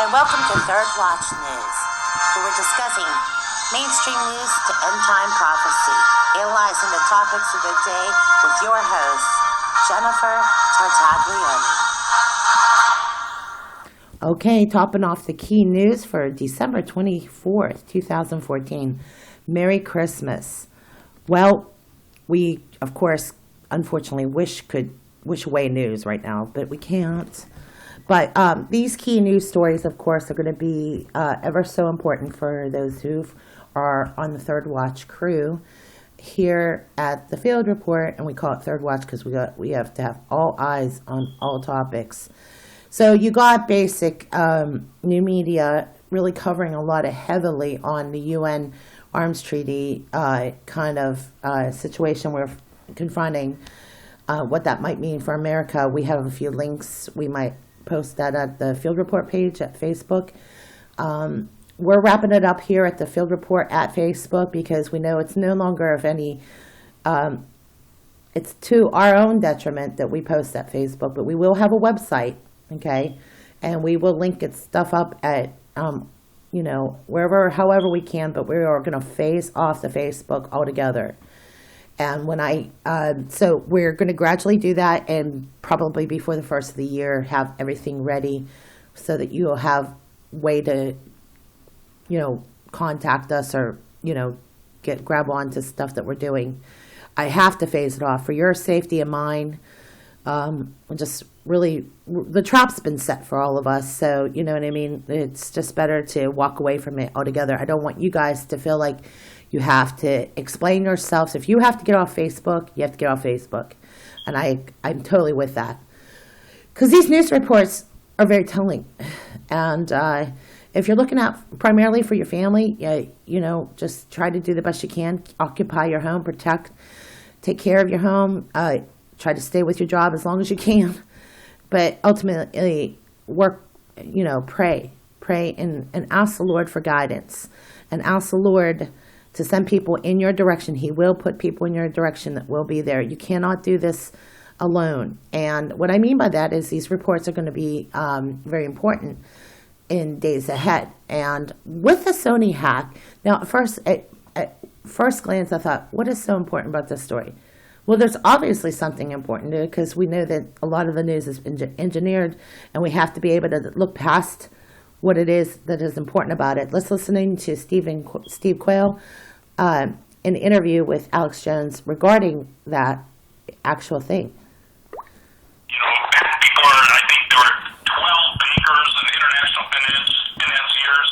and welcome to Third Watch News, where we're discussing mainstream news to end-time prophecy, analyzing the topics of the day with your host, Jennifer Tartaglione. Okay, topping off the key news for December 24th, 2014. Merry Christmas. Well, we, of course, unfortunately wish away news right now, but we can't. But these key news stories, of course, are going to be ever so important for those who are on the Third Watch crew here at the Field Report, and we call it Third Watch because we have to have all eyes on all topics. So you got basic new media really covering a lot of heavily on the UN Arms Treaty kind of situation we're confronting, what that might mean for America. We have a few links. We might post that at the Field Report page at Facebook. We're wrapping it up here at the Field Report at Facebook because we know it's no longer of any, it's to our own detriment that we post at Facebook, but we will have a website, okay? And we will link its stuff up at, wherever, however we can, but we are going to phase off the Facebook altogether. And so we're going to gradually do that, and probably before the first of the year have everything ready so that you'll have way to, contact us or, grab on to stuff that we're doing. I have to phase it off for your safety and mine. Just really, the trap's been set for all of us. So, you know what I mean? It's just better to walk away from it altogether. I don't want you guys to feel like you have to explain yourselves. If you have to get off Facebook, you have to get off Facebook. And I'm totally with that. Because these news reports are very telling. And if you're looking at primarily for your family, just try to do the best you can. Occupy your home, protect, take care of your home. Try to stay with your job as long as you can. But ultimately, work, pray and ask the Lord for guidance. And ask the Lord to send people in your direction. He will put people in your direction that will be there. You cannot do this alone. And what I mean by that is these reports are going to be very important in days ahead. And with the Sony hack, now at first glance, I thought, what is so important about this story? Well, there's obviously something important to it because we know that a lot of the news is engineered, and we have to be able to look past what it is that is important about it. Let's listen to Steve Quayle, an interview with Alex Jones regarding that actual thing. People I think there were 12 bankers and international financiers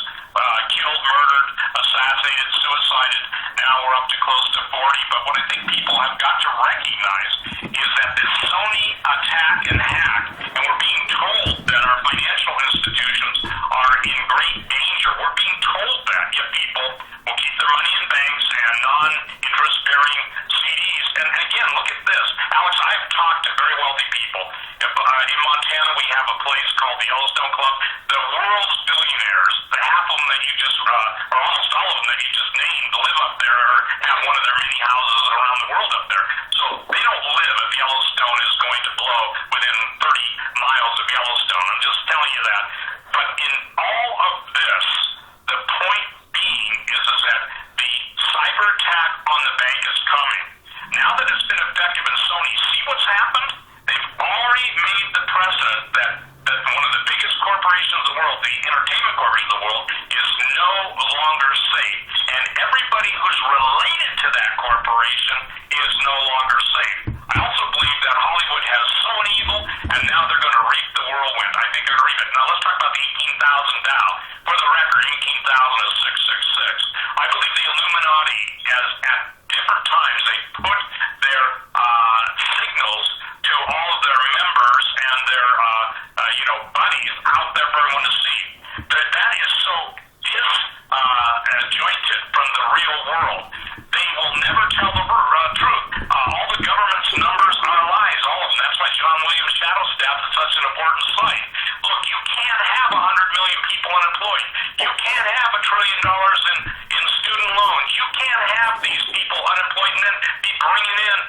killed, murdered, assassinated, suicided. Now we're up to close to 40. But what I think people have got to recognize is that this Sony attack and hack, and we're being told that our financial institutions are in great danger. We're being told that, yet people will keep their money in banks and non-interest-bearing CDs. And again, look at this. Alex, I've talked to very wealthy people. In Montana, we have a place called the Yellowstone Club. The world's billionaires, the half of them that you just, or almost all of them that you just named, live up there or have one of their many houses around the world up there. So they don't live if Yellowstone is going to blow within 30 miles of Yellowstone. I'm just telling you that. But in all of this, the point being is that the cyber attack on the bank is coming. Now that it's been effective in Sony, see what's happened? They've already made the precedent that one of the biggest corporations in the world, the entertainment corporation of the world, is no longer safe. And everybody who's related to that corporation is no longer safe. I also believe that Hollywood has sown evil, and now they're going to reap the whirlwind. I think they're going to reap it. Now let's talk about the 18,000 Dow. For the record, 18,000 is 666. I believe the Illuminati, as at different times, they put their signals to all of their members and their buddies out there for everyone to see. That is so disjointed from the real world. They will never tell the truth. All the government's numbers are lies, all of them. That's why John Williams Shadow Staff is such an important site. Look, you can't have 100 million people unemployed. You can't have $1 trillion in student loans. You can't have these people unemployed and then be bringing in,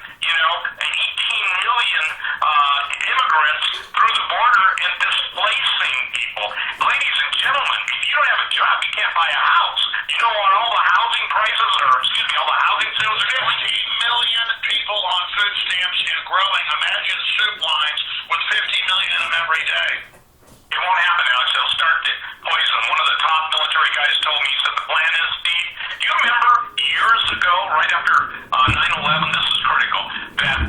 buy a house. You know what all the housing prices are, excuse me, all the housing sales are doing? 20 million people on food stamps and growing. Imagine soup lines with 50 million in them every day. It won't happen, Alex. It'll start to poison. One of the top military guys told me, he said the plan is, Steve, do you remember years ago, right after 9/11, this is critical, that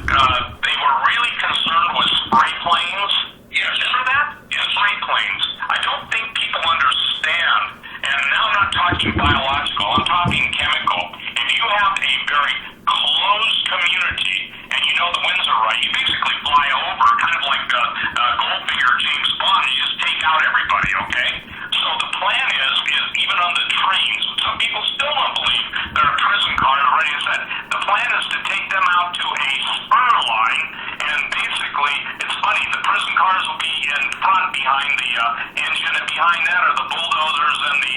they were really concerned with spray planes? Yes. Remember that? Yeah, spray planes. I don't think people understand, and now I'm not talking biological, I'm talking chemical. If you have a very closed community, and you know the winds are right, you basically fly over, kind of like Goldfinger, James Bond, and you just take out everybody, okay? So the plan is even on the trains, some people still don't believe there are prison cars, already said, the plan is to take them out to a spur line, and basically, it's funny, the prison cars will be in front behind the engine, and behind that are the bulldozers and the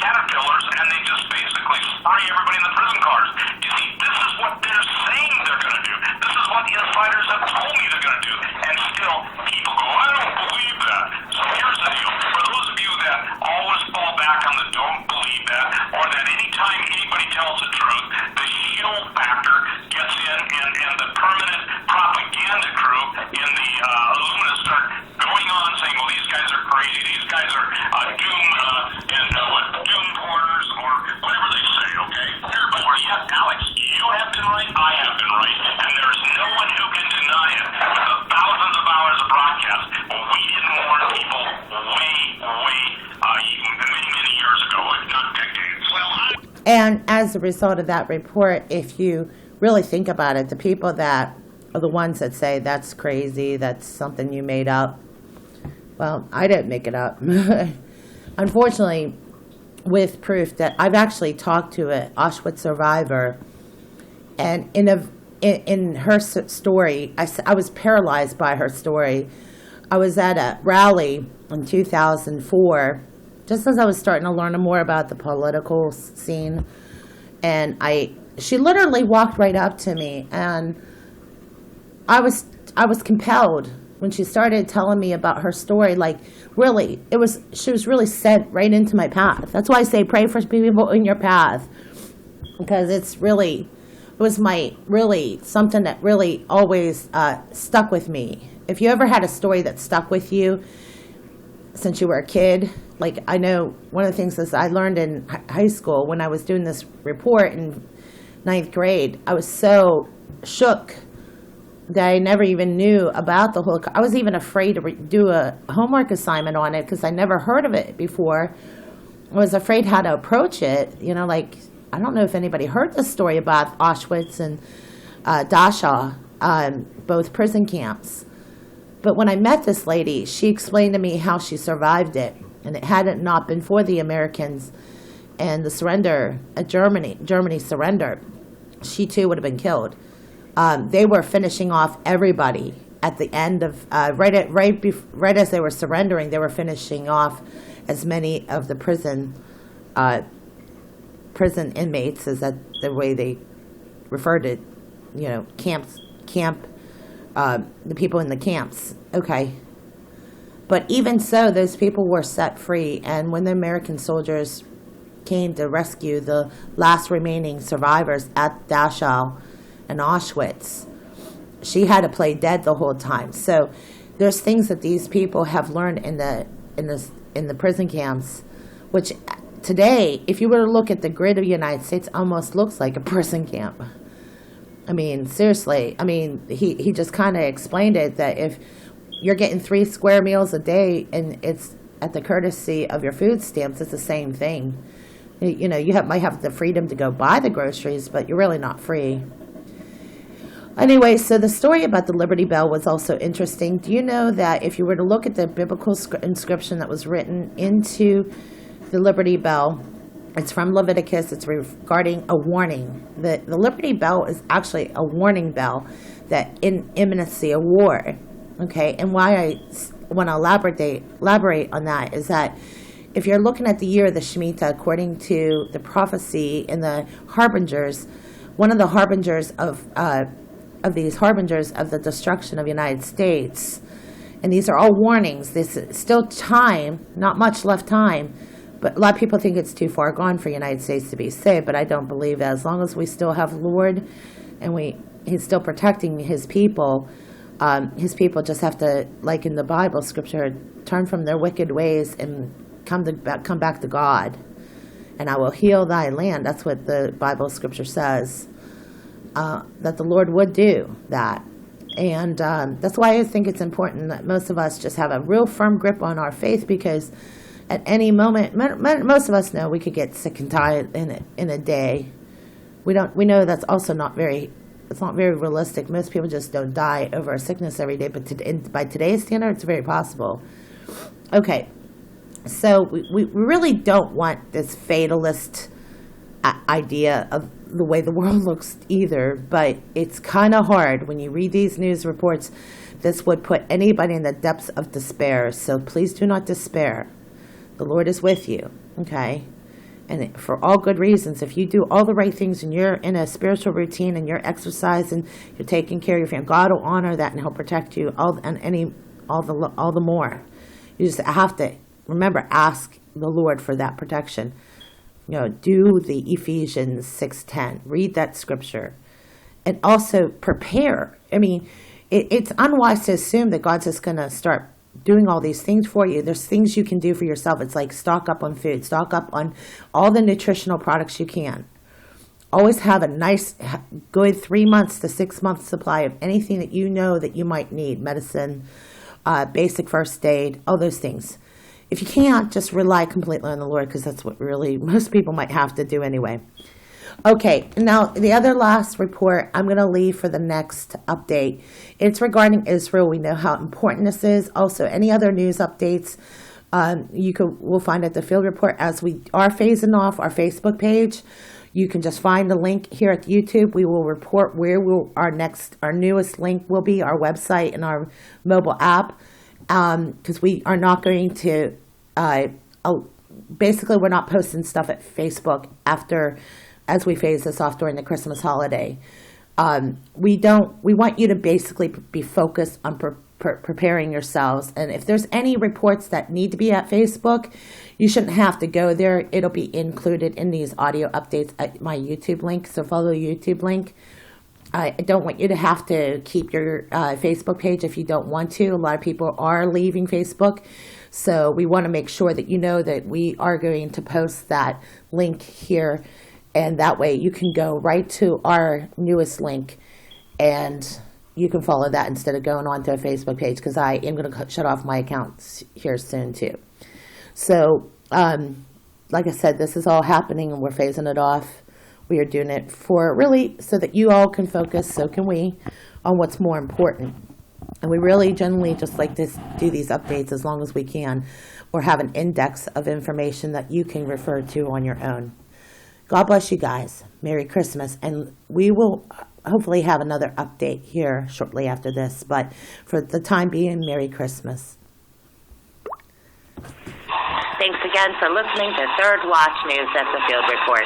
caterpillars, and they just basically spray everybody in the prison cars. You see, this is what they're saying they're going to do. This is what insiders have told me they're going to do. And still, people go, I don't believe that. So here's the deal. For those of you that always fall back on the don't believe that, or that anytime anybody tells the truth, the shield factor gets in, and the permanent propaganda crew in the Illumina start going on saying, well, these guys are crazy, these guys are doom doom porters, or whatever they say, okay? But yes, Alex, you have been right, I have been right, and there's no one who can deny it. With the thousands of hours of broadcast, we didn't warn people many years ago, if not decades. And as a result of that report, if you really think about it, the people that are the ones that say that's crazy, that's something you made up, well, I didn't make it up. Unfortunately, with proof that I've actually talked to an Auschwitz survivor, and in her story, I was paralyzed by her story. I was at a rally in 2004, just as I was starting to learn more about the political scene, and she literally walked right up to me, and I was compelled when she started telling me about her story. Like, really, she was really sent right into my path. That's why I say pray for people in your path, because it was something that really always stuck with me. If you ever had a story that stuck with you since you were a kid, like, I know one of the things is I learned in high school when I was doing this report in 9th grade, I was so shook that I never even knew about the Holocaust. I was even afraid to do a homework assignment on it because I never heard of it before. I was afraid how to approach it. You know, like, I don't know if anybody heard the story about Auschwitz and Dachau, both prison camps. But when I met this lady, she explained to me how she survived it. And it had it not been for the Americans and the surrender at Germany surrendered, she too would have been killed. They were finishing off everybody at the end of right as they were surrendering. They were finishing off as many of the prison inmates, is that the way they referred to, the people in the camps. Okay. But even so, those people were set free, and when the American soldiers came to rescue the last remaining survivors at Dachau and Auschwitz, she had to play dead the whole time. So there's things that these people have learned in the prison camps, which today, if you were to look at the grid of the United States, almost looks like a prison camp. I mean, seriously. I mean, he just kind of explained it, that if you're getting 3 square meals a day and it's at the courtesy of your food stamps, it's the same thing. You might have the freedom to go buy the groceries, but you're really not free. Anyway, so the story about the Liberty Bell was also interesting. Do you know that if you were to look at the biblical inscription that was written into the Liberty Bell, it's from Leviticus, it's regarding a warning. The Liberty Bell is actually a warning bell that in imminency of war. Okay, and why I want to elaborate on that is that if you're looking at the year of the Shemitah, according to the prophecy in the harbingers, one of the harbingers of these harbingers of the destruction of the United States, and these are all warnings. There's still time, not much left time, But a lot of people think it's too far gone for the United States to be saved, but I don't believe that. As long as we still have Lord and He's still protecting His people just have to, like in the Bible scripture, turn from their wicked ways and come back to God. And I will heal thy land. That's what the Bible scripture says, that the Lord would do that. And that's why I think it's important that most of us just have a real firm grip on our faith, because at any moment, most of us know we could get sick and tired in a day. We know that's also not very realistic. Most people just don't die over a sickness every day, but by today's standard, it's very possible. Okay, so we really don't want this fatalist idea of the way the world looks either, but it's kind of hard when you read these news reports. This would put anybody in the depths of despair, so please do not despair. The Lord is with you, okay? And for all good reasons. If you do all the right things and you're in a spiritual routine and you're exercising, you're taking care of your family, God will honor that and He'll protect you all the more. You just have to remember, ask the Lord for that protection. Do the Ephesians 6:10. Read that scripture, and also prepare. I mean, it's unwise to assume that God's just going to start doing all these things for you. There's things you can do for yourself. It's like stock up on food, stock up on all the nutritional products you can. Always have a nice, good 3 months to 6 months supply of anything that you know that you might need, medicine, basic first aid, all those things. If you can't, just rely completely on the Lord, because that's what really most people might have to do anyway. Okay, now the other last report I'm going to leave for the next update. It's regarding Israel. We know how important this is. Also, any other news updates we'll find at the field report as we are phasing off our Facebook page. You can just find the link here at YouTube. We will report where our newest link will be, our website and our mobile app, because we are not going to. Basically, we're not posting stuff at Facebook as we phase this off during the Christmas holiday. We want you to basically be focused on preparing yourselves. And if there's any reports that need to be at Facebook, you shouldn't have to go there. It'll be included in these audio updates at my YouTube link. So follow the YouTube link. I don't want you to have to keep your Facebook page if you don't want to. A lot of people are leaving Facebook. So we want to make sure that you know that we are going to post that link here. And that way you can go right to our newest link and you can follow that instead of going on to a Facebook page, because I am going to shut off my accounts here soon too. So, like I said, this is all happening and we're phasing it off. We are doing it for really so that you all can focus, so can we, on what's more important. And we really generally just like to do these updates as long as we can, or have an index of information that you can refer to on your own. God bless you guys. Merry Christmas. And we will hopefully have another update here shortly after this. But for the time being, Merry Christmas. Thanks again for listening to Third Watch News at the Field Report.